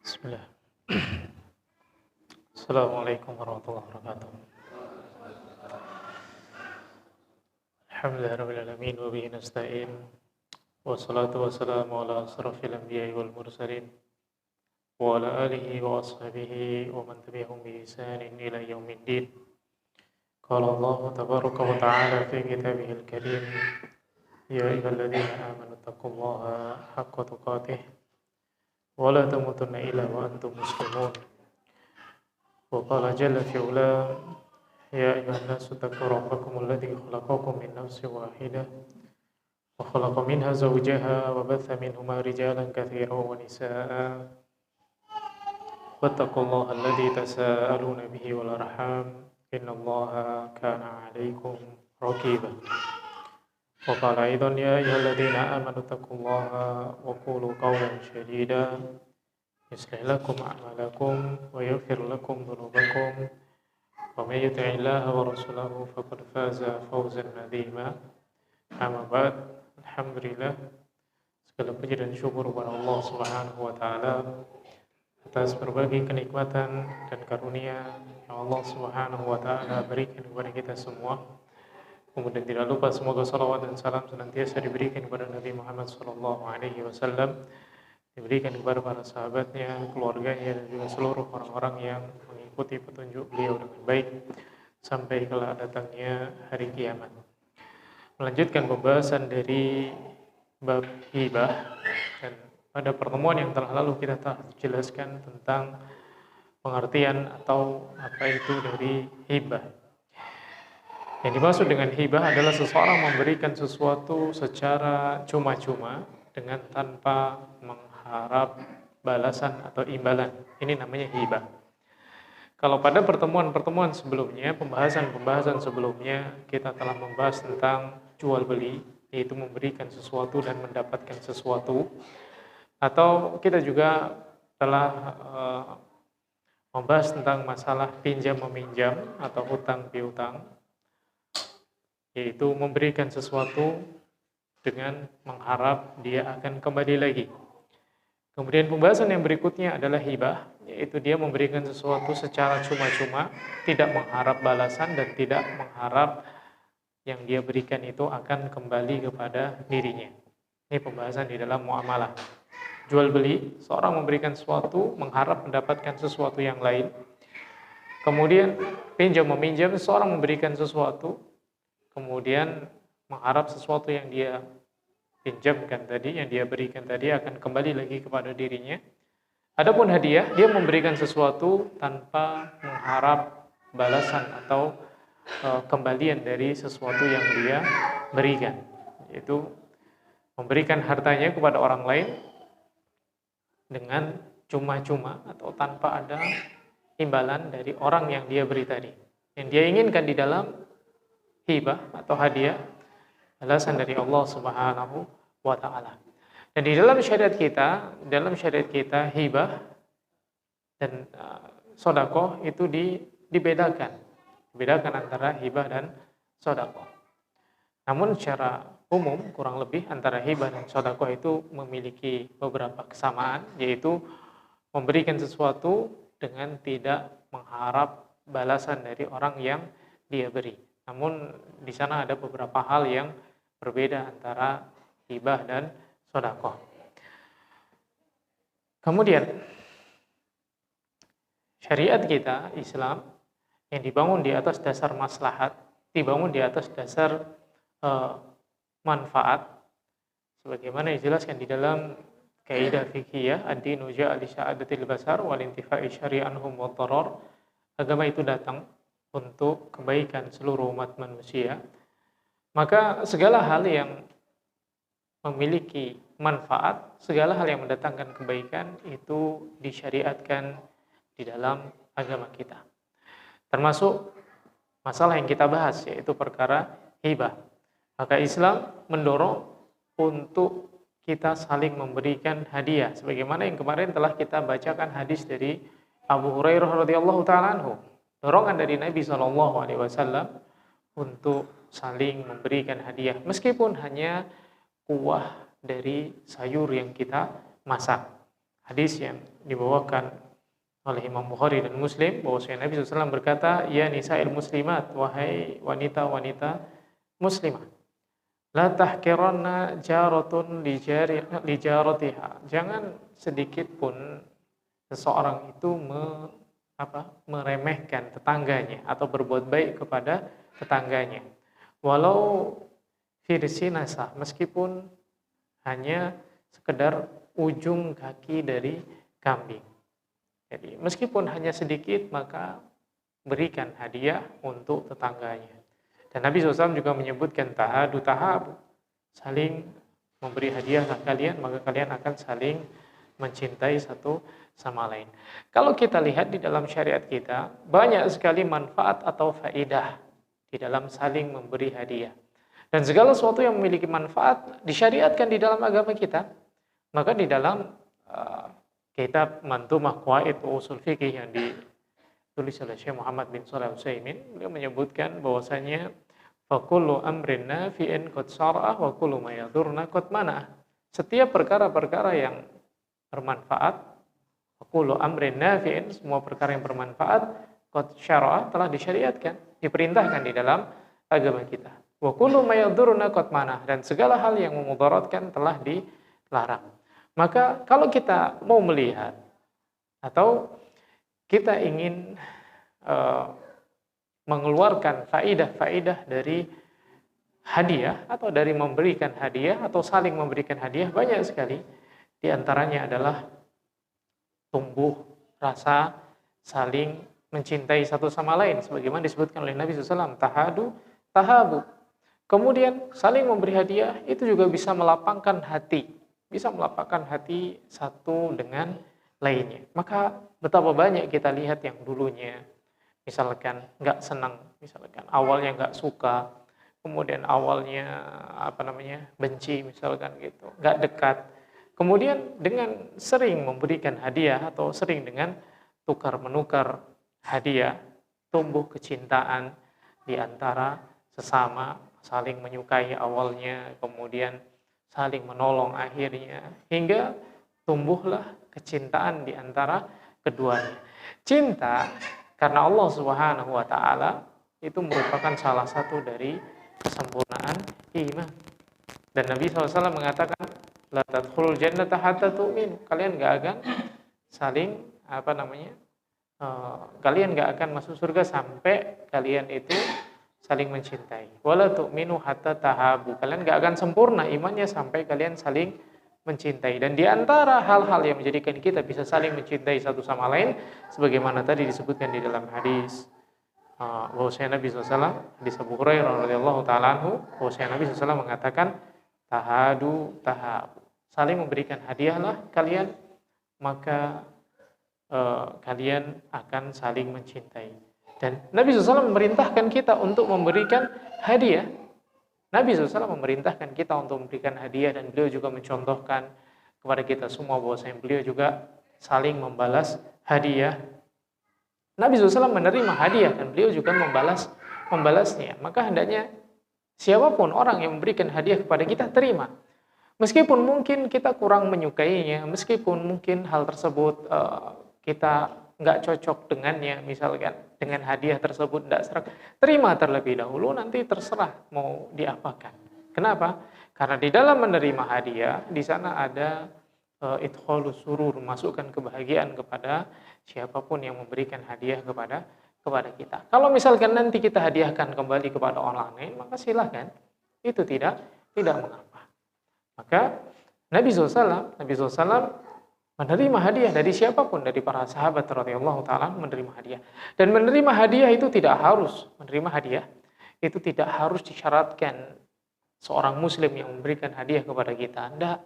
Bismillah. Assalamualaikum warahmatullahi wabarakatuh. Alhamdulillahirabbil alamin wa bihi nasta'in. Wassalatu wassalamu ala asrofil anbiya'i wal mursalin wa ala alihi wa ashabihi wa man tabi'ahum bi ihsanin ila yaumiddin. Qala Allah tabaraka wa ta'ala fi kitabihil karim, ya ayyuhalladzina amanu taqullaha haqqa tuqatih wa la tamutunna illa wa antum muslimun. Wa qala jalla fi ula, ya ayyuhan nasu taqu rabbakum alladzi khalaqakum min nafsin wahidah wa khalaqa minha zawjaha wa batha minhuma rijalan katsiran wa nisaa'a wattaqullaha alladzi tasaaluna bihi wal arham innallaha kana 'alaikum raqiba. Wa qala aidan ya ayyuhalladzina amanu taqullaha wa qulu qawlan sadida yuslih lakum a'malakum wa yaghfir lakum dhunubakum wa may yuti'illaha wa rasulahu faqad faza fawzan 'azima. Amma ba'd, alhamdulillah, segala puji dan syukur kepada Allah Subhanahu wa taala atas berbagai kenikmatan dan karunia yang Allah Subhanahu wa taala berikan kepada kita semua. Kemudian tidak lupa semoga salawat dan salam senantiasa diberikan kepada Nabi Muhammad sallallahu alaihi wasallam, diberikan kepada para sahabatnya, keluarganya, dan juga seluruh orang-orang yang mengikuti petunjuk beliau dengan baik sampai kelak datangnya hari kiamat. Melanjutkan pembahasan dari bab hibah, dan pada pertemuan yang telah lalu kita telah jelaskan tentang pengertian atau apa itu dari hibah. Yang dimaksud dengan hibah adalah seseorang memberikan sesuatu secara cuma-cuma dengan tanpa mengharap balasan atau imbalan. Ini namanya hibah. Kalau pada pertemuan-pertemuan sebelumnya, pembahasan sebelumnya, kita telah membahas tentang jual beli, yaitu memberikan sesuatu dan mendapatkan sesuatu. Atau kita juga telah membahas tentang masalah pinjam meminjam atau hutang piutang, yaitu memberikan sesuatu dengan mengharap dia akan kembali lagi. Kemudian pembahasan yang berikutnya adalah hibah, yaitu dia memberikan sesuatu secara cuma-cuma, tidak mengharap balasan dan tidak mengharap yang dia berikan itu akan kembali kepada dirinya. Ini pembahasan di dalam muamalah. Jual beli, seorang memberikan sesuatu, mengharap mendapatkan sesuatu yang lain. Kemudian pinjam meminjam, seorang memberikan sesuatu, kemudian mengharap sesuatu yang dia pinjamkan tadi, yang dia berikan tadi akan kembali lagi kepada dirinya. Adapun hadiah, dia memberikan sesuatu tanpa mengharap balasan atau kembalian dari sesuatu yang dia berikan, yaitu memberikan hartanya kepada orang lain dengan cuma-cuma atau tanpa ada imbalan dari orang yang dia beri tadi. Yang dia inginkan di dalam hibah atau hadiah balasan dari Allah Subhanahu wa taala. Dan di dalam syariat kita hibah dan sedekah itu dibedakan antara hibah dan sedekah. Namun secara umum kurang lebih antara hibah dan sedekah itu memiliki beberapa kesamaan, yaitu memberikan sesuatu dengan tidak mengharap balasan dari orang yang dia beri. Namun di sana ada beberapa hal yang berbeda antara hibah dan sedekah. Kemudian syariat kita Islam yang dibangun di atas dasar maslahat, dibangun di atas dasar manfaat, sebagaimana dijelaskan di dalam kaidah fikih, ad-dinu ja'a li sya'adatil basar wal intifa'i syari'anhum wa dharar. Agama itu datang untuk kebaikan seluruh umat manusia, maka segala hal yang memiliki manfaat, segala hal yang mendatangkan kebaikan itu disyariatkan di dalam agama kita. Termasuk masalah yang kita bahas, yaitu perkara hibah. Maka Islam mendorong untuk kita saling memberikan hadiah, sebagaimana yang kemarin telah kita bacakan hadis dari Abu Hurairah radhiyallahu ta'ala anhu. Dorongan dari Nabi SAW untuk saling memberikan hadiah, meskipun hanya kuah dari sayur yang kita masak, hadis yang dibawakan oleh Imam Bukhari dan Muslim bahwasanya Nabi SAW berkata, ya nisa'il muslimat, wahai wanita-wanita muslimah, la tahkiranna jaratun li jaratiha. Jangan sedikit pun seseorang itu meremehkan tetangganya atau berbuat baik kepada tetangganya. Walau firsi nasah, meskipun hanya sekedar ujung kaki dari kambing. Jadi meskipun hanya sedikit, maka berikan hadiah untuk tetangganya. Dan Nabi SAW juga menyebutkan tahabu, saling memberi hadiahlah kalian, maka kalian akan saling mencintai satu sama lain. Kalau kita lihat di dalam syariat kita, banyak sekali manfaat atau faedah di dalam saling memberi hadiah. Dan segala sesuatu yang memiliki manfaat disyariatkan di dalam agama kita. Maka di dalam kitab Manzumah Qawaid wa Ushul Fiqh yang ditulis oleh Syekh Muhammad bin Shalih Al-Utsaimin, beliau menyebutkan bahwasanya fakullu amrin nafi'in qad syara'ah wa kullu ma yadurna qad mana'ah. Setiap perkara-perkara yang bermanfaat, fakullu amrin nafi'in, semua perkara yang bermanfaat, qad syara'ah, telah disyariatkan, diperintahkan di dalam agama kita. Wa kullu ma yadurna qad mana'ah, dan segala hal yang memudaratkan telah dilarang. Maka kalau kita mau melihat atau kita ingin mengeluarkan faidah-faidah dari hadiah atau dari memberikan hadiah atau saling memberikan hadiah, banyak sekali. Di antaranya adalah tumbuh rasa saling mencintai satu sama lain, sebagaimana disebutkan oleh Nabi SAW, tahabu. Kemudian saling memberi hadiah itu juga bisa melapangkan hati satu dengan lainnya. Maka betapa banyak kita lihat yang dulunya misalkan nggak senang, misalkan awalnya nggak suka, kemudian awalnya benci, misalkan gitu, nggak dekat. Kemudian dengan sering memberikan hadiah atau sering dengan tukar menukar hadiah, tumbuh kecintaan di antara sesama, saling menyukai awalnya, kemudian saling menolong akhirnya, hingga tumbuhlah kecintaan di antara keduanya. Cinta karena Allah Subhanahu wa taala itu merupakan salah satu dari kesempurnaan iman. Dan Nabi SAW mengatakan, la tadkhulul jannata hatta tu'minu. Kalian enggak akan saling kalian enggak akan masuk surga sampai kalian itu saling mencintai. Wala tu'minu hatta tahabu. Kalian enggak akan sempurna imannya sampai kalian saling mencintai. Dan di antara hal-hal yang menjadikan kita bisa saling mencintai satu sama lain, sebagaimana tadi disebutkan di dalam hadis bahwasanya Nabi SAW, hadis Abu Hurairah radhiyallahu taala anhu, bahwasanya Nabi SAW mengatakan tahabu, saling memberikan hadiahlah kalian, maka kalian akan saling mencintai. Dan Nabi SAW memerintahkan kita untuk memberikan hadiah. Nabi SAW memerintahkan kita untuk memberikan hadiah, dan beliau juga mencontohkan kepada kita semua bahwasanya beliau juga saling membalas hadiah. Nabi SAW menerima hadiah dan beliau juga membalasnya. Maka hendaknya siapapun orang yang memberikan hadiah kepada kita, terima. Meskipun mungkin kita kurang menyukainya, meskipun mungkin hal tersebut kita nggak cocok dengannya, misalkan dengan hadiah tersebut tidak serak, terima terlebih dahulu, nanti terserah mau diapakan. Kenapa? Karena di dalam menerima hadiah, di sana ada idkhalus surur, masukkan kebahagiaan kepada siapapun yang memberikan hadiah kepada kita. Kalau misalkan nanti kita hadiahkan kembali kepada orang lain, maka silahkan, itu tidak mengapa. Maka Nabi SAW menerima hadiah dari siapapun, dari para sahabat radhiyallahu taala menerima hadiah. Dan menerima hadiah itu tidak harus disyaratkan seorang muslim yang memberikan hadiah kepada kita. Tidak.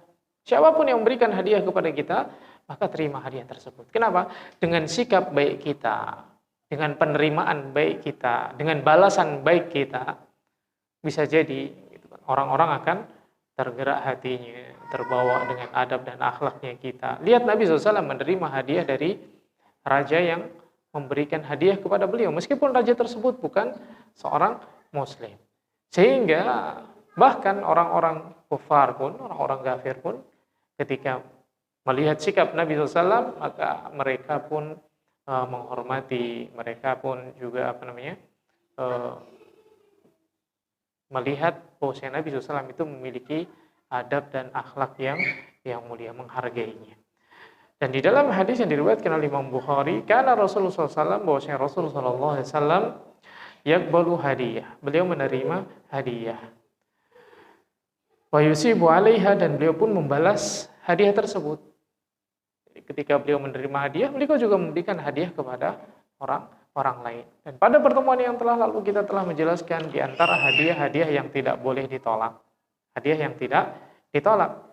Siapapun yang memberikan hadiah kepada kita, maka terima hadiah tersebut. Kenapa? Dengan sikap baik kita, dengan penerimaan baik kita, dengan balasan baik kita, bisa jadi orang-orang akan tergerak hatinya, terbawa dengan adab dan akhlaknya kita. Lihat Nabi SAW menerima hadiah dari raja yang memberikan hadiah kepada beliau, meskipun raja tersebut bukan seorang muslim. Sehingga bahkan orang-orang kufar pun, orang-orang kafir pun, ketika melihat sikap Nabi SAW, maka mereka pun menghormati, mereka pun juga melihat bahwa Nabi SAW itu memiliki adab dan akhlak yang mulia, menghargainya. Dan di dalam hadis yang diriwayatkan oleh Imam Bukhari, karena Rasulullah SAW, bahwasanya Rasulullah SAW yaqbalu hadiah, beliau menerima hadiah. Wa yusibu 'alaiha, dan beliau pun membalas hadiah tersebut. Ketika beliau menerima hadiah, beliau juga memberikan hadiah kepada orang lain. Dan pada pertemuan yang telah lalu kita telah menjelaskan di antara hadiah-hadiah yang tidak boleh ditolak. Hadiah yang tidak ditolak.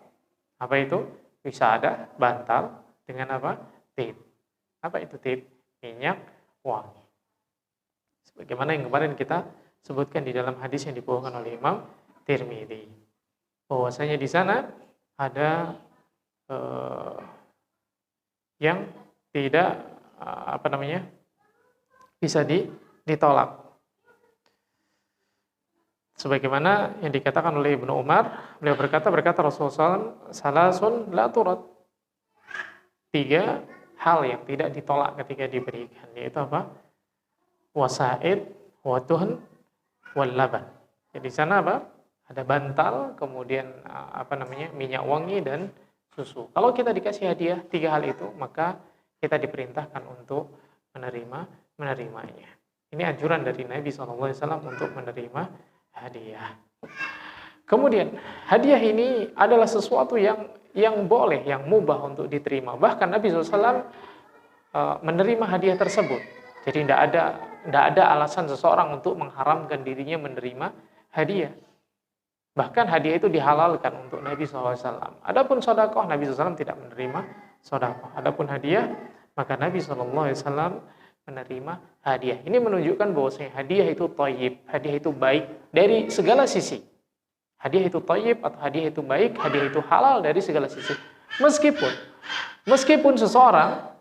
Apa itu? Bisa ada bantal dengan apa? Tip. Apa itu tip? Minyak wangi. Sebagaimana yang kemarin kita sebutkan di dalam hadis yang dibawakan oleh Imam Tirmidzi. Bahwasanya di sana ada yang tidak bisa ditolak. Sebagaimana yang dikatakan oleh Ibnu Umar, beliau berkata Rasulullah SAW, salasun la turad. 3 hal yang tidak ditolak ketika diberikan, yaitu apa? Wasaid, waduhn, wal laban. Jadi di sana apa? Ada bantal, kemudian minyak wangi dan susu. Kalau kita dikasih hadiah 3 hal itu, maka kita diperintahkan untuk menerimanya. Ini anjuran dari Nabi SAW untuk menerima hadiah. Kemudian hadiah ini adalah sesuatu yang boleh, yang mubah untuk diterima. Bahkan Nabi SAW menerima hadiah tersebut. Jadi tidak ada alasan seseorang untuk mengharamkan dirinya menerima hadiah. Bahkan hadiah itu dihalalkan untuk Nabi SAW. Adapun sedekah, Nabi SAW tidak menerima sedekah. Adapun hadiah, maka Nabi SAW menerima hadiah. Ini menunjukkan bahwasanya hadiah itu thayyib, hadiah itu baik dari segala sisi. Hadiah itu thayyib atau hadiah itu baik, hadiah itu halal dari segala sisi. Meskipun seseorang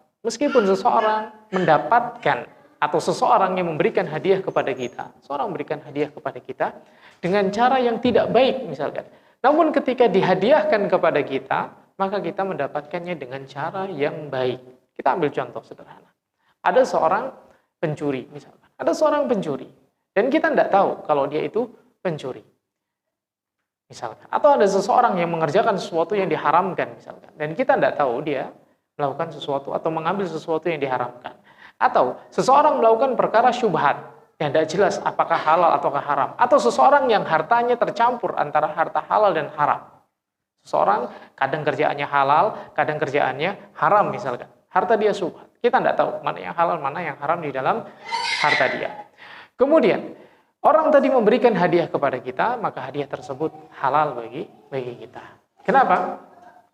mendapatkan atau seseorang yang memberikan hadiah kepada kita, seorang memberikan hadiah kepada kita dengan cara yang tidak baik misalkan. Namun ketika dihadiahkan kepada kita, maka kita mendapatkannya dengan cara yang baik. Kita ambil contoh sederhana. Ada seorang pencuri misalkan. Ada seorang pencuri dan kita tidak tahu kalau dia itu pencuri. Misalkan. Atau ada seseorang yang mengerjakan sesuatu yang diharamkan misalkan. Dan kita tidak tahu dia melakukan sesuatu atau mengambil sesuatu yang diharamkan. Atau seseorang melakukan perkara syubhat yang tidak jelas apakah halal ataukah haram. Atau seseorang yang hartanya tercampur antara harta halal dan haram. Seseorang kadang kerjaannya halal, kadang kerjaannya haram misalkan. Harta dia syubhat. Kita tidak tahu mana yang halal, mana yang haram di dalam harta dia. Kemudian orang tadi memberikan hadiah kepada kita, maka hadiah tersebut halal bagi kita. Kenapa?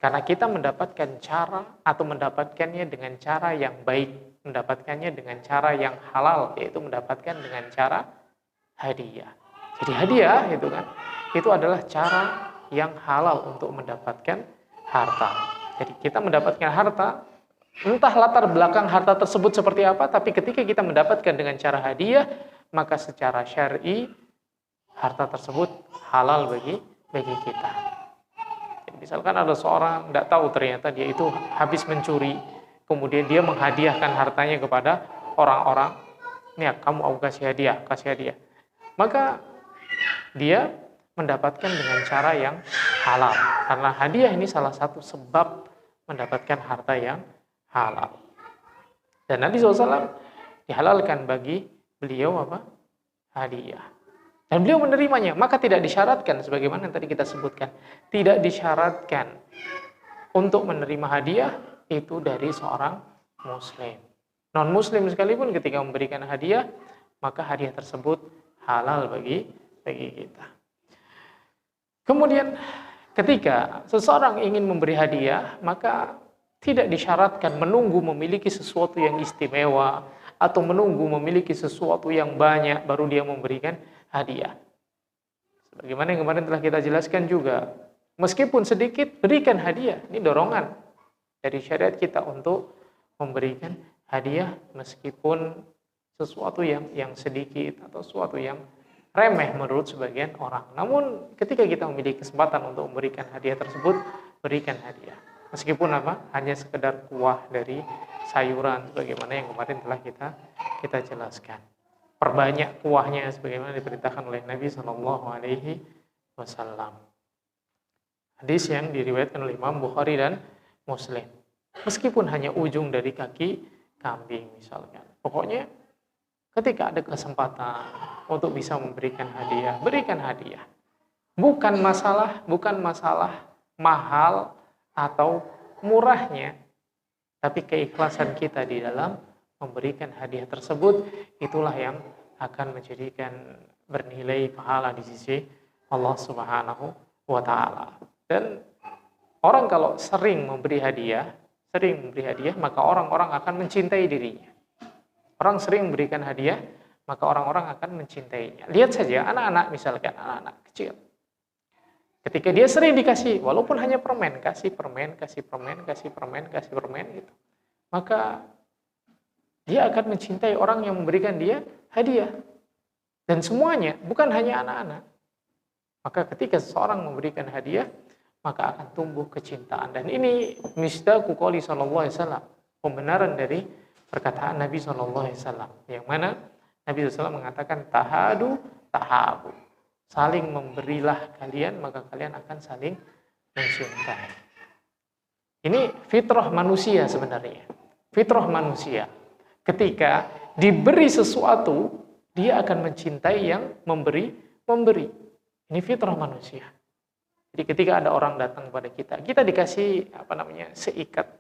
Karena kita mendapatkan cara atau mendapatkannya dengan cara yang baik. Mendapatkannya dengan cara yang halal, yaitu mendapatkan dengan cara hadiah. Jadi hadiah itu adalah cara yang halal untuk mendapatkan harta. Jadi kita mendapatkan harta, entah latar belakang harta tersebut seperti apa, tapi ketika kita mendapatkan dengan cara hadiah, maka secara syar'i harta tersebut halal bagi kita. Jadi misalkan ada seorang tidak tahu ternyata dia itu habis mencuri, kemudian dia menghadiahkan hartanya kepada orang-orang. Nih, kamu aku kasih hadiah. Maka dia mendapatkan dengan cara yang halal. Karena hadiah ini salah satu sebab mendapatkan harta yang halal. Dan Nabi SAW dihalalkan bagi beliau hadiah. Dan beliau menerimanya. Maka tidak disyaratkan, sebagaimana yang tadi kita sebutkan. Tidak disyaratkan untuk menerima hadiah itu dari seorang muslim. Non-muslim sekalipun ketika memberikan hadiah, maka hadiah tersebut halal bagi kita. Kemudian ketika seseorang ingin memberi hadiah, maka tidak disyaratkan menunggu memiliki sesuatu yang istimewa atau menunggu memiliki sesuatu yang banyak baru dia memberikan hadiah. Sebagaimana yang kemarin telah kita jelaskan juga, meskipun sedikit berikan hadiah. Ini dorongan dari syariat kita untuk memberikan hadiah meskipun sesuatu yang sedikit atau sesuatu yang remeh menurut sebagian orang. Namun ketika kita memiliki kesempatan untuk memberikan hadiah tersebut, berikan hadiah. Meskipun apa? Hanya sekedar kuah dari sayuran sebagaimana yang kemarin telah kita jelaskan. Perbanyak kuahnya sebagaimana diperintahkan oleh Nabi Shallallahu alaihi wasallam. Hadis yang diriwayatkan oleh Imam Bukhari dan Muslim. Meskipun hanya ujung dari kaki kambing misalkan. Pokoknya ketika ada kesempatan untuk bisa memberikan hadiah, berikan hadiah. Bukan masalah mahal atau murahnya, tapi keikhlasan kita di dalam memberikan hadiah tersebut, itulah yang akan menjadikan bernilai pahala di sisi Allah Subhanahu wa Ta'ala. Dan orang kalau sering memberi hadiah, maka orang-orang akan mencintai dirinya. Orang sering memberikan hadiah, maka orang-orang akan mencintainya. Lihat saja anak-anak, misalkan anak-anak kecil. Ketika dia sering dikasih, walaupun hanya permen, kasih permen gitu. Maka dia akan mencintai orang yang memberikan dia hadiah. Dan semuanya, bukan hanya anak-anak. Maka ketika seseorang memberikan hadiah, maka akan tumbuh kecintaan. Dan ini misdaqu qouli sallallahu alaihi wasallam, pembenaran dari perkataan Nabi sallallahu alaihi wasallam, yang mana Nabi sallallahu alaihi wasallam mengatakan tahadu tahabu. Saling memberilah kalian, maka kalian akan saling mencintai. Ini fitrah manusia sebenarnya. Fitrah manusia. Ketika diberi sesuatu, dia akan mencintai yang memberi. Ini fitrah manusia. Jadi ketika ada orang datang kepada kita dikasih seikat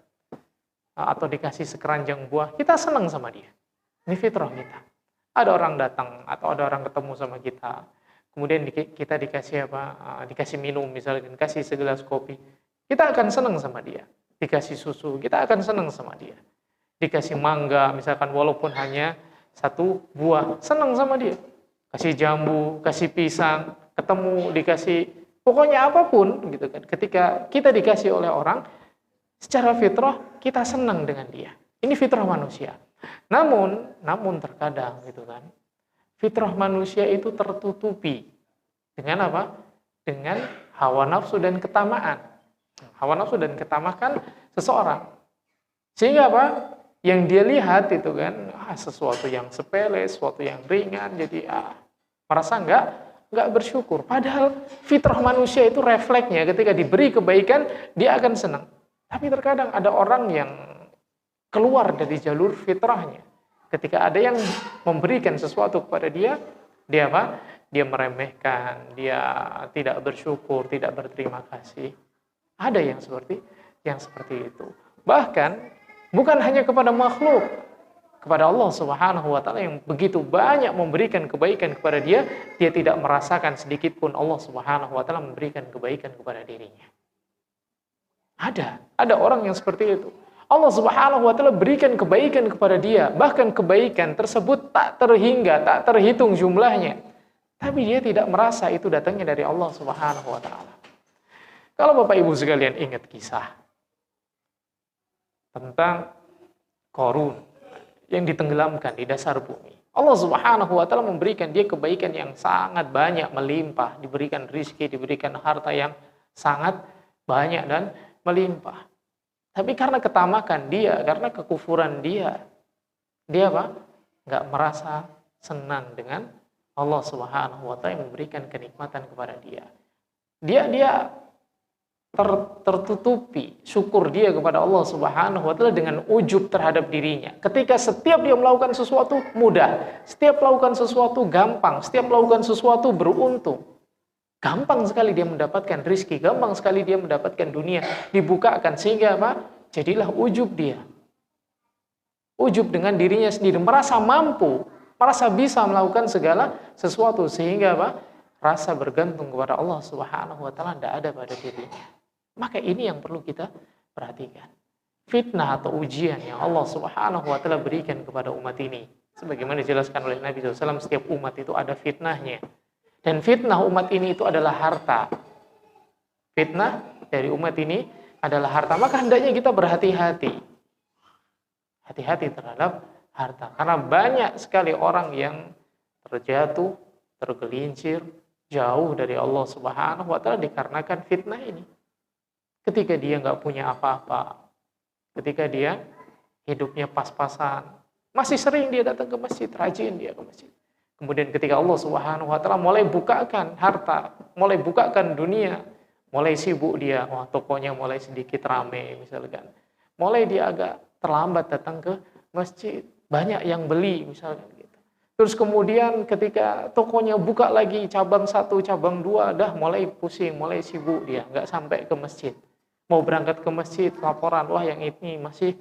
atau dikasih sekeranjang buah, kita senang sama dia. Ini fitrah kita. Ada orang datang atau ada orang ketemu sama kita, kemudian kita dikasih minum misalnya, dikasih segelas kopi, kita akan senang sama dia. Dikasih susu, kita akan senang sama dia. Dikasih mangga misalkan, walaupun hanya satu buah, senang sama dia. Kasih jambu, kasih pisang, ketemu dikasih pokoknya apapun gitu kan. Ketika kita dikasih oleh orang, secara fitrah kita senang dengan dia. Ini fitrah manusia. Namun terkadang gitu kan, fitrah manusia itu tertutupi dengan apa? Dengan hawa nafsu dan ketamaan. Hawa nafsu dan ketamaan seseorang. Sehingga apa? Yang dia lihat itu kan sesuatu yang sepele, sesuatu yang ringan, jadi merasa enggak bersyukur. Padahal fitrah manusia itu refleksnya ketika diberi kebaikan dia akan senang. Tapi terkadang ada orang yang keluar dari jalur fitrahnya. Ketika ada yang memberikan sesuatu kepada dia apa? Dia meremehkan, dia tidak bersyukur, tidak berterima kasih. Ada yang seperti itu. Bahkan bukan hanya kepada makhluk, kepada Allah Subhanahu wa Ta'ala yang begitu banyak memberikan kebaikan kepada dia tidak merasakan sedikit pun Allah Subhanahu wa Ta'ala memberikan kebaikan kepada dirinya. Ada orang yang seperti itu. Allah Subhanahu wa Ta'ala berikan kebaikan kepada dia, bahkan kebaikan tersebut tak terhitung jumlahnya. Tapi dia tidak merasa itu datangnya dari Allah Subhanahu wa Ta'ala. Kalau Bapak Ibu sekalian ingat kisah tentang Qarun yang ditenggelamkan di dasar bumi. Allah Subhanahu wa Ta'ala memberikan dia kebaikan yang sangat banyak, melimpah, diberikan rizki, diberikan harta yang sangat banyak dan melimpah. Tapi karena ketamakan dia, karena kekufuran dia apa? Enggak merasa senang dengan Allah Subhanahu wa Ta'ala yang memberikan kenikmatan kepada dia. Dia tertutupi syukur dia kepada Allah Subhanahu wa Ta'ala dengan ujub terhadap dirinya. Ketika setiap dia melakukan sesuatu mudah, setiap melakukan sesuatu gampang, setiap melakukan sesuatu beruntung. Gampang sekali dia mendapatkan rizki, gampang sekali dia mendapatkan dunia dibukakan, sehingga apa? Jadilah ujub dia. Ujub dengan dirinya sendiri, merasa mampu, merasa bisa melakukan segala sesuatu, sehingga apa? Rasa bergantung kepada Allah Subhanahu wa Ta'ala tidak ada pada dirinya. Maka ini yang perlu kita perhatikan. Fitnah atau ujian yang Allah Subhanahu wa Ta'ala berikan kepada umat ini, sebagaimana dijelaskan oleh Nabi SAW, setiap umat itu ada fitnahnya. Dan fitnah umat ini itu adalah harta. Fitnah dari umat ini adalah harta. Maka hendaknya kita berhati-hati. Hati-hati terhadap harta. Karena banyak sekali orang yang terjatuh, tergelincir, jauh dari Allah Subhanahu wa Ta'ala dikarenakan fitnah ini. ketika dia nggak punya apa-apa, ketika dia hidupnya pas-pasan, masih sering dia datang ke masjid, rajin dia ke masjid. Kemudian ketika Allah Subhanahu wa taala mulai bukakan harta, mulai bukakan dunia, mulai sibuk dia, wah tokonya mulai sedikit rame misalkan. Mulai dia agak terlambat datang ke masjid, banyak yang beli misalkan gitu. Terus kemudian ketika tokonya buka lagi cabang 1, cabang 2, dah mulai pusing, mulai sibuk dia, nggak sampai ke masjid. Mau berangkat ke masjid, laporan, wah yang ini masih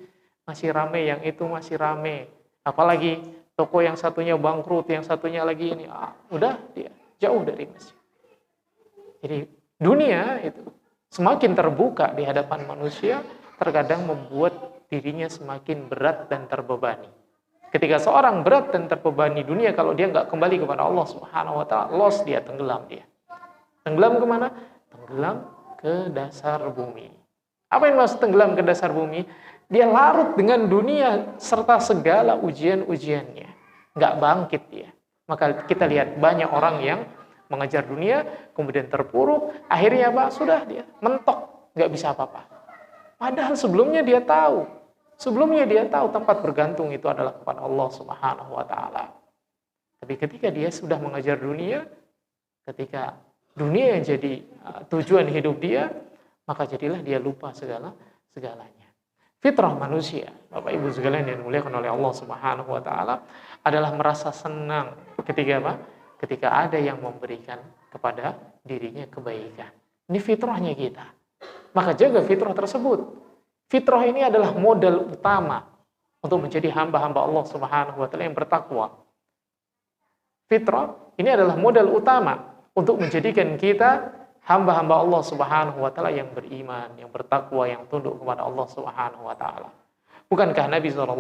rame, yang itu masih rame. Apalagi toko yang satunya bangkrut, yang satunya lagi ini, udah dia jauh dari masjid. Jadi dunia itu semakin terbuka di hadapan manusia, terkadang membuat dirinya semakin berat dan terbebani. Ketika seorang berat dan terbebani dunia, kalau dia nggak kembali kepada Allah Subhanahu wa taala, lost dia, tenggelam dia. Tenggelam kemana? Tenggelam ke dasar bumi. Apa yang maksud tenggelam ke dasar bumi? Dia larut dengan dunia serta segala ujian-ujiannya. Nggak bangkit dia. Maka kita lihat banyak orang yang mengejar dunia, kemudian terpuruk, akhirnya apa? Sudah dia mentok, nggak bisa apa-apa. Padahal sebelumnya dia tahu tempat bergantung itu adalah kepada Allah Subhanahu wa taala. Tapi ketika dia sudah mengejar dunia, ketika dunia yang jadi tujuan hidup dia, maka jadilah dia lupa segalanya. Fitrah manusia, Bapak Ibu sekalian yang dimuliakan oleh Allah Subhanahu wa taala, adalah merasa senang ketika apa? Ketika ada yang memberikan kepada dirinya kebaikan. Ini fitrahnya kita. Maka jaga fitrah tersebut. Fitrah ini adalah modal utama untuk menjadi hamba-hamba Allah Subhanahu wa taala yang bertakwa. Fitrah ini adalah modal utama untuk menjadikan kita hamba-hamba Allah Subhanahu wa taala yang beriman, yang bertakwa, yang tunduk kepada Allah Subhanahu wa taala. Bukankah Nabi SAW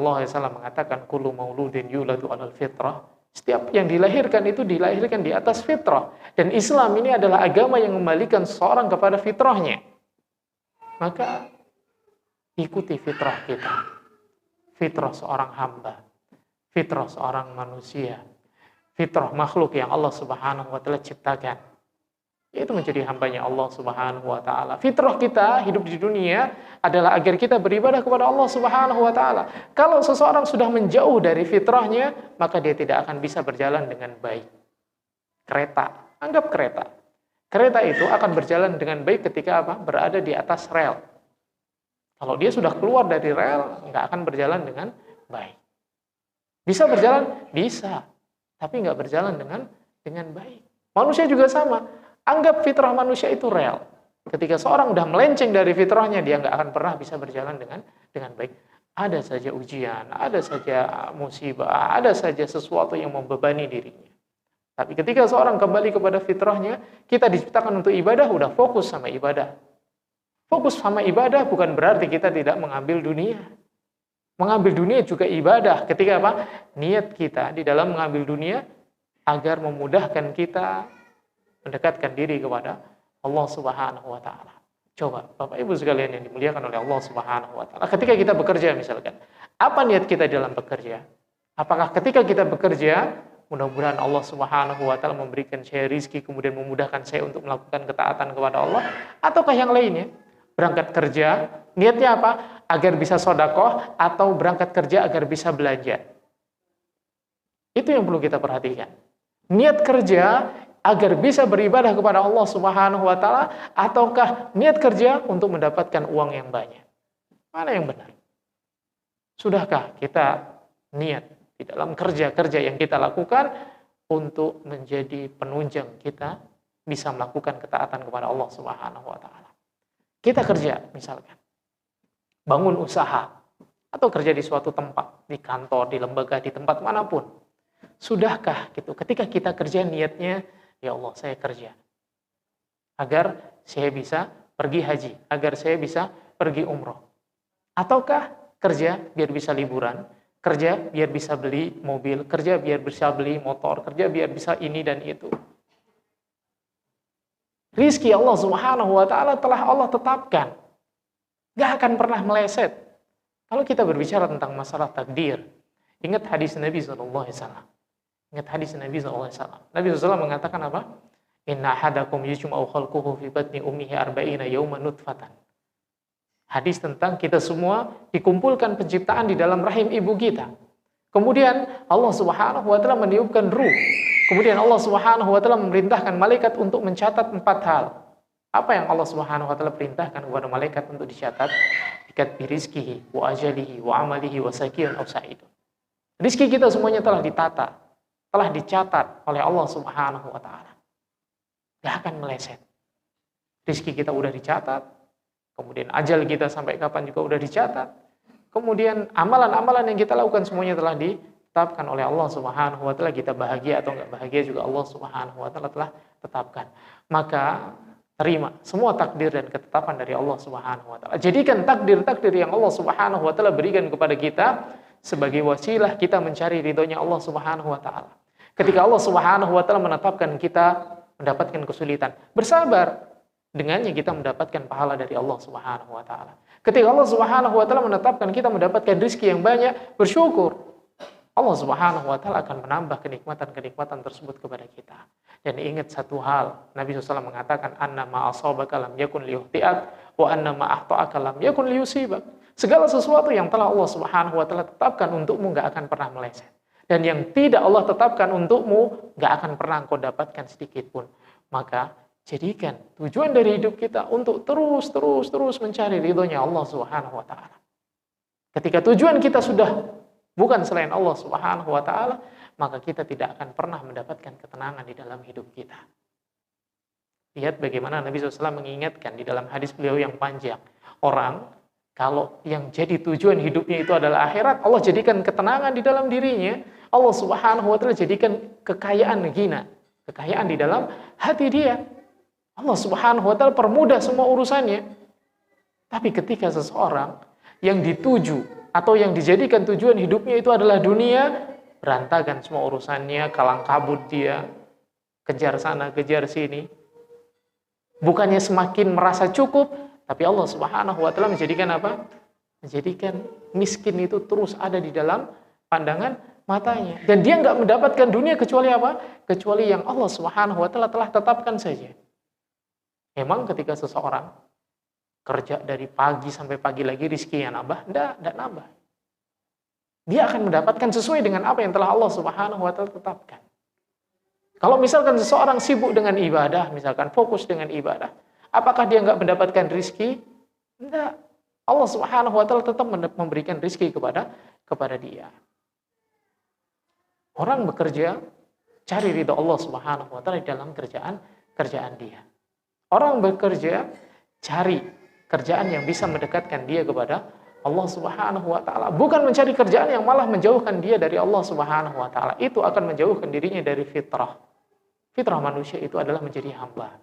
mengatakan kullu mauludin yuladu 'alal fitrah? Setiap yang dilahirkan itu dilahirkan di atas fitrah, dan Islam ini adalah agama yang mengembalikan seseorang kepada fitrahnya. Maka ikuti fitrah kita. Fitrah seorang hamba, fitrah seorang manusia, fitrah makhluk yang Allah Subhanahu wa taala ciptakan. Itu menjadi hambanya Allah Subhanahu wa taala. Fitrah kita hidup di dunia adalah agar kita beribadah kepada Allah Subhanahu wa taala. Kalau seseorang sudah menjauh dari fitrahnya, maka dia tidak akan bisa berjalan dengan baik. Kereta, anggap kereta. Kereta itu akan berjalan dengan baik ketika apa? Berada di atas rel. Kalau dia sudah keluar dari rel, nggak akan berjalan dengan baik. Bisa berjalan? Bisa. Tapi nggak berjalan dengan baik. Manusia juga sama. Anggap fitrah manusia itu rel. Ketika seorang sudah melenceng dari fitrahnya, dia nggak akan pernah bisa berjalan dengan baik. Ada saja ujian, ada saja musibah, ada saja sesuatu yang membebani dirinya. Tapi ketika seorang kembali kepada fitrahnya, kita diciptakan untuk ibadah, udah fokus sama ibadah. Fokus sama ibadah bukan berarti kita tidak mengambil dunia. Mengambil dunia juga ibadah. Ketika apa? Niat kita di dalam mengambil dunia agar memudahkan kita mendekatkan diri kepada Allah Subhanahu wa taala. Coba Bapak Ibu sekalian yang dimuliakan oleh Allah Subhanahu wa taala, ketika kita bekerja misalkan, apa niat kita dalam bekerja? Apakah ketika kita bekerja, mudah-mudahan Allah Subhanahu wa taala memberikan saya rizki, kemudian memudahkan saya untuk melakukan ketaatan kepada Allah, ataukah yang lainnya? Berangkat kerja, niatnya apa? Agar bisa sedekah atau berangkat kerja agar bisa belanja. Itu yang perlu kita perhatikan. Niat kerja agar bisa beribadah kepada Allah Subhanahu wa taala, ataukah niat kerja untuk mendapatkan uang yang banyak? Mana yang benar? Sudahkah kita niat di dalam kerja-kerja yang kita lakukan untuk menjadi penunjang kita bisa melakukan ketaatan kepada Allah Subhanahu wa taala? Kita kerja misalkan, bangun usaha atau kerja di suatu tempat, di kantor, di lembaga, di tempat manapun. Sudahkah gitu ketika kita kerja niatnya, ya Allah, saya kerja agar saya bisa pergi haji, agar saya bisa pergi umroh. Ataukah kerja biar bisa liburan, kerja biar bisa beli mobil, kerja biar bisa beli motor, kerja biar bisa ini dan itu. Rizki Allah Subhanahu wa taala telah Allah tetapkan. Gak akan pernah meleset. Kalau kita berbicara tentang masalah takdir, ingat hadis Nabi SAW. Ingat hadis Nabi SAW. Nabi SAW mengatakan apa? Inna ahadakum yujma'u khalquhu fi batni ummihi arba'ina yawman nutfatan. Hadis tentang kita semua dikumpulkan penciptaan di dalam rahim ibu kita. Kemudian Allah Subhanahu wa taala meniupkan ruh. Kemudian Allah Subhanahu wa taala memerintahkan malaikat untuk mencatat 4 hal. Apa yang Allah Subhanahu wa taala perintahkan kepada malaikat untuk dicatat? Ikat birizkihi wa ajalihi wa amalihi wa sakiyun aw sa'idun. Rizki kita semuanya telah ditata, telah dicatat oleh Allah Subhanahu wa taala. Gak akan meleset. Rizki kita udah dicatat, kemudian ajal kita sampai kapan juga udah dicatat. Kemudian amalan-amalan yang kita lakukan semuanya telah ditetapkan oleh Allah Subhanahu wa taala. Kita bahagia atau enggak bahagia juga Allah Subhanahu wa taala telah tetapkan. Maka terima semua takdir dan ketetapan dari Allah Subhanahu wa taala. Jadikan takdir-takdir yang Allah Subhanahu wa taala berikan kepada kita sebagai wasilah kita mencari ridhonya Allah Subhanahu wa taala. Ketika Allah Subhanahu wa taala menetapkan kita mendapatkan kesulitan, bersabar. Dengannya kita mendapatkan pahala dari Allah Subhanahu wa taala. Ketika Allah Subhanahu wa taala menetapkan kita mendapatkan rezeki yang banyak, bersyukur. Allah Subhanahu wa taala akan menambah kenikmatan-kenikmatan tersebut kepada kita. Dan ingat satu hal, Nabi SAW mengatakan anna ma asabaka lam yakun liyuhti'ak wa anna ma akhta'aka lam yakun liyusibak. Segala sesuatu yang telah Allah Subhanahu wa taala tetapkan untukmu enggak akan pernah meleset. Dan yang tidak Allah tetapkan untukmu enggak akan pernah engkau dapatkan sedikit pun. Maka jadikan tujuan dari hidup kita untuk terus mencari ridhonya Allah Subhanahu wa taala. Ketika tujuan kita sudah bukan selain Allah Subhanahu wa taala, maka kita tidak akan pernah mendapatkan ketenangan di dalam hidup kita. Lihat bagaimana Nabi SAW mengingatkan di dalam hadis beliau yang panjang. Orang kalau yang jadi tujuan hidupnya itu adalah akhirat, Allah jadikan ketenangan di dalam dirinya. Allah Subhanahu wa taala jadikan kekayaan ghina, kekayaan di dalam hati dia. Allah Subhanahu wa taala permudah semua urusannya. Tapi ketika seseorang yang dituju atau yang dijadikan tujuan hidupnya itu adalah dunia, berantakan semua urusannya, kalang kabut dia, kejar sana, kejar sini. Bukannya semakin merasa cukup, tapi Allah Subhanahu wa taala menjadikan apa? Menjadikan miskin itu terus ada di dalam pandangan matanya. Dan dia nggak mendapatkan dunia kecuali apa? Kecuali yang Allah Subhanahu wa taala telah tetapkan saja. Memang ketika seseorang kerja dari pagi sampai pagi lagi rizkinya nambah? Enggak nambah. Dia akan mendapatkan sesuai dengan apa yang telah Allah Subhanahu wa taala tetapkan. Kalau misalkan seseorang sibuk dengan ibadah, misalkan fokus dengan ibadah, apakah dia enggak mendapatkan rizki? Enggak. Allah Subhanahu wa taala tetap memberikan rizki kepada dia. Orang bekerja cari ridha Allah Subhanahu wa taala di dalam kerjaan dia. Orang bekerja, cari kerjaan yang bisa mendekatkan dia kepada Allah Subhanahu wa taala. Bukan mencari kerjaan yang malah menjauhkan dia dari Allah Subhanahu wa taala. Itu akan menjauhkan dirinya dari fitrah. Fitrah manusia itu adalah menjadi hamba.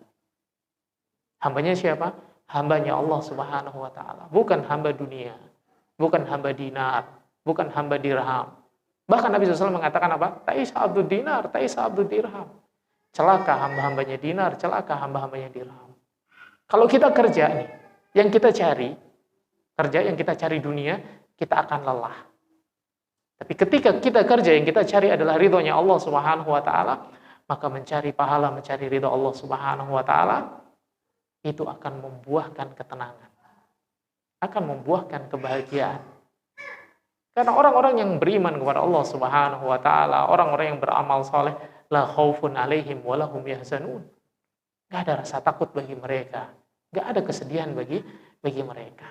Hambanya siapa? Hambanya Allah Subhanahu wa taala. Bukan hamba dunia, bukan hamba dinar, bukan hamba dirham. Bahkan Nabi SAW mengatakan apa? Ta'isa abdud dinar, ta'isa abdud dirham. Celaka hamba-hambanya dinar, celaka hamba-hambanya dirham. Kalau kita kerja nih, yang kita cari, kerja yang kita cari dunia, kita akan lelah. Tapi ketika kita kerja yang kita cari adalah ridhonya Allah Subhanahu wa taala, maka mencari pahala, mencari ridho Allah Subhanahu wa taala itu akan membuahkan ketenangan. Akan membuahkan kebahagiaan. Karena orang-orang yang beriman kepada Allah Subhanahu wa taala, orang-orang yang beramal saleh, la khaufun alaihim wa lahum yahzanun. Enggak ada rasa takut bagi mereka, enggak ada kesedihan bagi mereka.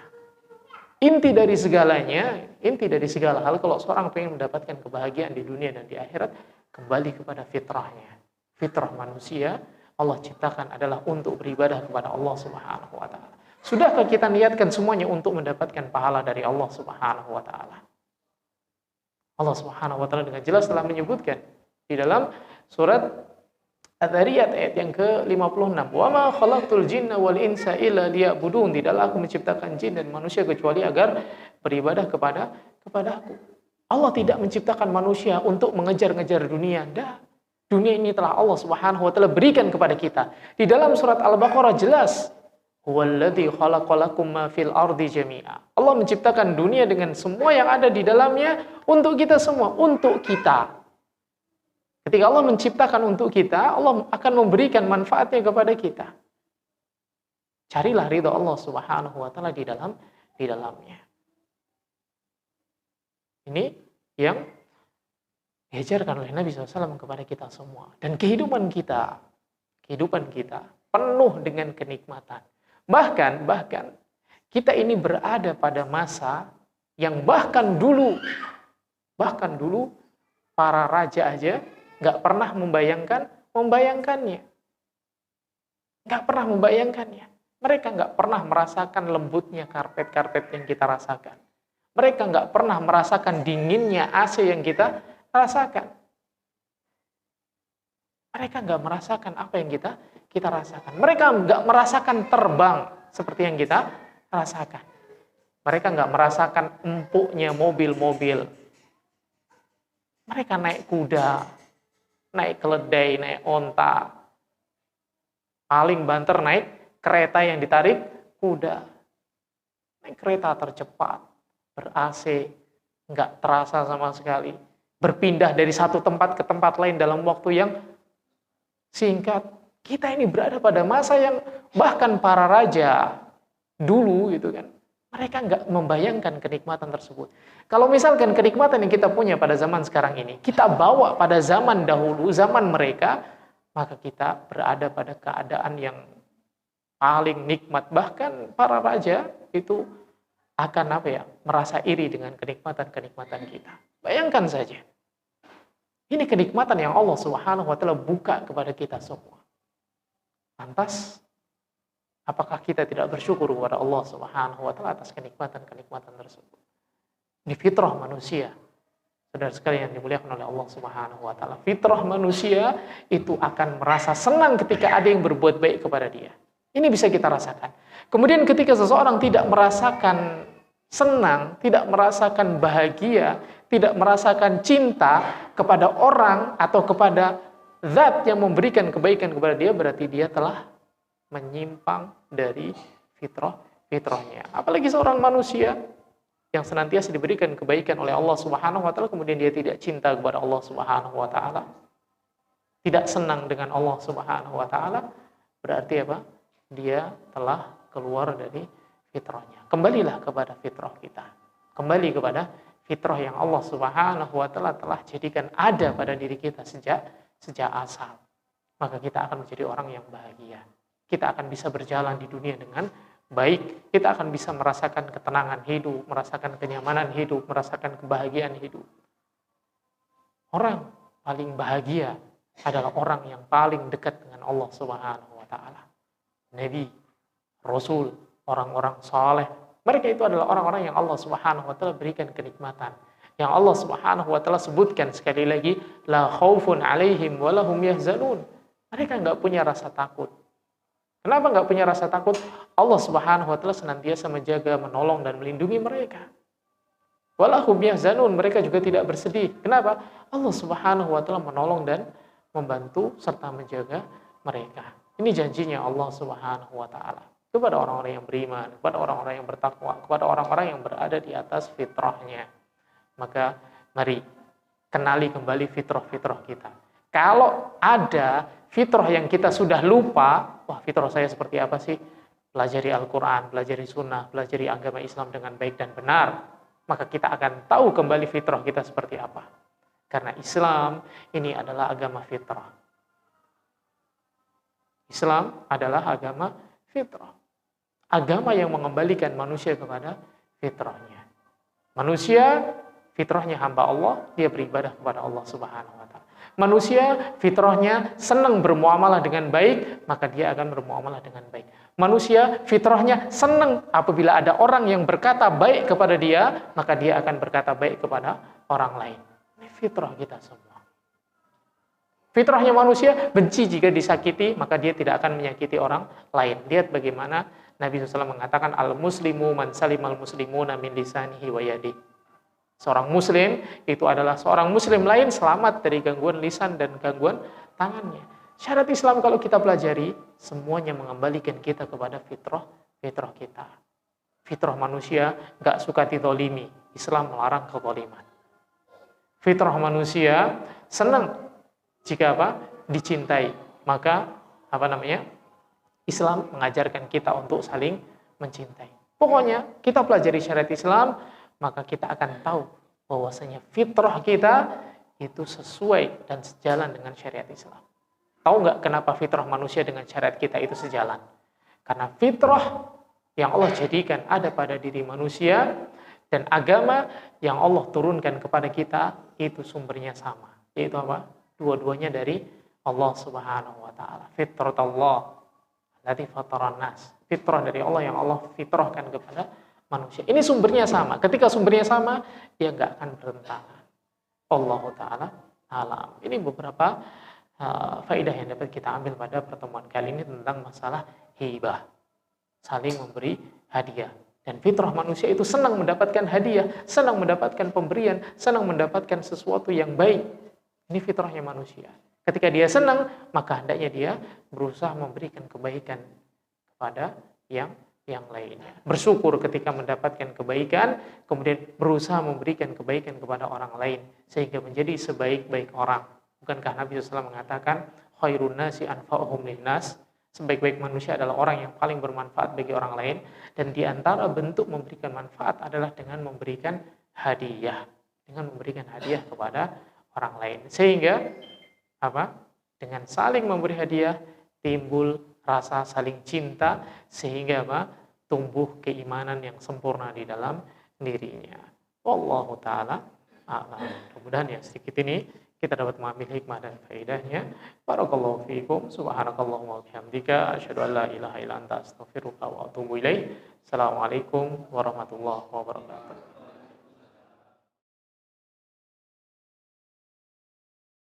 Inti dari segalanya, inti dari segala hal kalau seorang ingin mendapatkan kebahagiaan di dunia dan di akhirat, kembali kepada fitrahnya. Fitrah manusia Allah ciptakan adalah untuk beribadah kepada Allah Subhanahu wa taala. Sudahkah kita niatkan semuanya untuk mendapatkan pahala dari Allah Subhanahu wa taala? Allah Subhanahu wa taala dengan jelas telah menyebutkan di dalam surat Adz-Dzariyat ayat yang ke-56. Wa ma khalaqtul jinna wal insa illa liya'budun. Tidaklah aku menciptakan jin dan manusia kecuali agar beribadah kepadaku. Allah tidak menciptakan manusia untuk mengejar-ngejar dunia. Dah. Dunia ini telah Allah Subhanahu wa taala berikan kepada kita. Di dalam surat Al-Baqarah jelas, huwallazi khalaqalakum ma fil ardi jami'a. Allah menciptakan dunia dengan semua yang ada di dalamnya untuk kita semua, untuk kita. Ketika Allah menciptakan untuk kita, Allah akan memberikan manfaatnya kepada kita. Carilah ridha Allah Subhanahu wa taala di dalamnya. Ini yang diajarkan oleh Nabi SAW kepada kita semua. Dan kehidupan kita penuh dengan kenikmatan. Bahkan kita ini berada pada masa yang bahkan dulu para raja aja nggak pernah membayangkannya. Nggak pernah membayangkannya. Mereka nggak pernah merasakan lembutnya karpet-karpet yang kita rasakan. Mereka nggak pernah merasakan dinginnya AC yang kita rasakan. Mereka nggak merasakan apa yang kita rasakan. Mereka nggak merasakan terbang seperti yang kita rasakan. Mereka nggak merasakan empuknya mobil-mobil. Mereka naik kuda, naik keledai, naik onta. Paling banter naik kereta yang ditarik kuda. Naik kereta tercepat, ber-AC, nggak terasa sama sekali. Berpindah dari satu tempat ke tempat lain dalam waktu yang singkat. Kita ini berada pada masa yang bahkan para raja dulu gitu kan, mereka nggak membayangkan kenikmatan tersebut. Kalau misalkan kenikmatan yang kita punya pada zaman sekarang ini, kita bawa pada zaman dahulu, zaman mereka, maka kita berada pada keadaan yang paling nikmat. Bahkan para raja itu akan merasa iri dengan kenikmatan-kenikmatan kita. Bayangkan saja. Ini kenikmatan yang Allah Subhanahu wa taala buka kepada kita semua. Lantas, apakah kita tidak bersyukur kepada Allah Subhanahu wa taala atas kenikmatan-kenikmatan tersebut? Ini fitrah manusia. Saudara sekalian yang dimuliakan oleh Allah Subhanahu wa taala. Fitrah manusia itu akan merasa senang ketika ada yang berbuat baik kepada dia. Ini bisa kita rasakan. Kemudian ketika seseorang tidak merasakan senang, tidak merasakan bahagia, tidak merasakan cinta kepada orang atau kepada zat yang memberikan kebaikan kepada dia, berarti dia telah menyimpang dari fitrahnya. Apalagi seorang manusia yang senantiasa diberikan kebaikan oleh Allah Subhanahu wa taala, kemudian dia tidak cinta kepada Allah Subhanahu wa taala, tidak senang dengan Allah Subhanahu wa taala, berarti apa? Dia telah keluar dari fitrahnya. Kembalilah kepada fitrah kita. Kembali kepada fitrah yang Allah Subhanahu wa taala telah jadikan ada pada diri kita sejak asal. Maka kita akan menjadi orang yang bahagia. Kita akan bisa berjalan di dunia dengan baik. Kita akan bisa merasakan ketenangan hidup, merasakan kenyamanan hidup, merasakan kebahagiaan hidup. Orang paling bahagia adalah orang yang paling dekat dengan Allah Subhanahu wa taala. Nabi, Rasul, orang-orang saleh, mereka itu adalah orang-orang yang Allah Subhanahu wa taala berikan kenikmatan. Yang Allah Subhanahu wa taala sebutkan sekali lagi, la khaufun 'alaihim wa lahum yahzanun. Mereka enggak punya rasa takut. Kenapa enggak punya rasa takut? Allah Subhanahu wa taala senantiasa menjaga, menolong dan melindungi mereka. Wa lahum yahzanun, mereka juga tidak bersedih. Kenapa? Allah Subhanahu wa taala menolong dan membantu serta menjaga mereka. Ini janjinya Allah Subhanahu wa taala kepada orang-orang yang beriman, kepada orang-orang yang bertakwa, kepada orang-orang yang berada di atas fitrahnya. Maka mari kenali kembali fitrah-fitrah kita. Kalau ada fitrah yang kita sudah lupa, wah fitrah saya seperti apa sih? Pelajari Al-Quran, pelajari Sunnah, pelajari agama Islam dengan baik dan benar. Maka kita akan tahu kembali fitrah kita seperti apa. Karena Islam ini adalah agama fitrah. Islam adalah agama fitrah. Agama yang mengembalikan manusia kepada fitrahnya. Manusia fitrahnya hamba Allah, dia beribadah kepada Allah Subhanahu wa taala. Manusia fitrahnya senang bermuamalah dengan baik, maka dia akan bermuamalah dengan baik. Manusia fitrahnya senang apabila ada orang yang berkata baik kepada dia, maka dia akan berkata baik kepada orang lain. Ini fitrah kita semua. Fitrahnya manusia benci jika disakiti, maka dia tidak akan menyakiti orang lain. Lihat bagaimana Nabi SAW mengatakan, al-muslimu man salimal muslimuna min lisanihi wa yadihi. Seorang muslim itu adalah seorang muslim lain selamat dari gangguan lisan dan gangguan tangannya. Syarat Islam kalau kita pelajari, semuanya mengembalikan kita kepada fitrah kita. Fitrah manusia gak suka ditolimi. Islam melarang kezaliman. Fitrah manusia senang jika dicintai. Maka Islam mengajarkan kita untuk saling mencintai. Pokoknya kita pelajari syariat Islam, maka kita akan tahu bahwasanya fitrah kita itu sesuai dan sejalan dengan syariat Islam. Tahu nggak kenapa fitrah manusia dengan syariat kita itu sejalan? Karena fitrah yang Allah jadikan ada pada diri manusia dan agama yang Allah turunkan kepada kita itu sumbernya sama. Yaitu apa? Dua-duanya dari Allah Subhanahu wa taala. Fitratullah allati fataran nas. Fitrah dari Allah yang Allah fitrahkan kepada manusia. Ini sumbernya sama. Ketika sumbernya sama, dia nggak akan bertentangan. Allah taala alam. Ini beberapa faedah yang dapat kita ambil pada pertemuan kali ini tentang masalah hibah. Saling memberi hadiah. Dan fitrah manusia itu senang mendapatkan hadiah, senang mendapatkan pemberian, senang mendapatkan sesuatu yang baik. Ini fitrahnya manusia. Ketika dia senang, maka hendaknya dia berusaha memberikan kebaikan kepada yang lainnya. Bersyukur ketika mendapatkan kebaikan, kemudian berusaha memberikan kebaikan kepada orang lain, sehingga menjadi sebaik-baik orang. Bukankah Nabi SAW mengatakan, khairun nasi anfa'uhum linnas, sebaik-baik manusia adalah orang yang paling bermanfaat bagi orang lain, dan di antara bentuk memberikan manfaat adalah dengan memberikan hadiah, kepada orang lain. Sehingga dengan saling memberi hadiah timbul rasa saling cinta, sehingga tumbuh keimanan yang sempurna di dalam dirinya. Wallahu taala a'lam. Mudah-mudahan ya sedikit ini kita dapat mengambil hikmah dan faedahnya. Barakallahu fiikum. Subhanakallahumma wa bihamdika asyhadu an la ilaha illa anta astaghfiruka wa atubu ilaik. Assalamualaikum warahmatullahi wabarakatuh.